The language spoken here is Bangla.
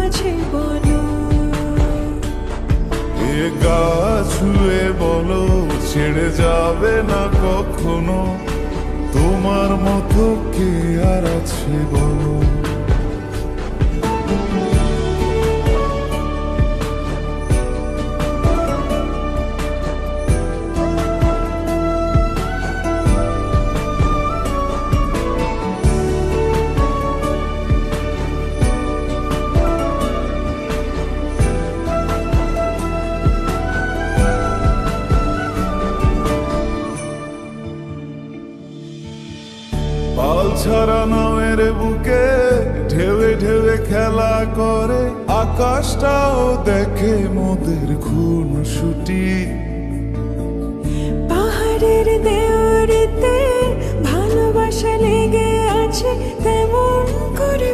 আছে বলো, এ গা ছুঁয়ে বলো ছেড়ে যাবে না কখনো, তোমার মতো কে আর আছে বলো। পাল ছাড়া নামের বুকে ঢেউে ঢেউে খেলা করে, আকাশটাও দেখে মোদের খুনসুটি। পাহাড়ের দেওয়ারিতে ভালোবাসা লেগে আছে তেমন করে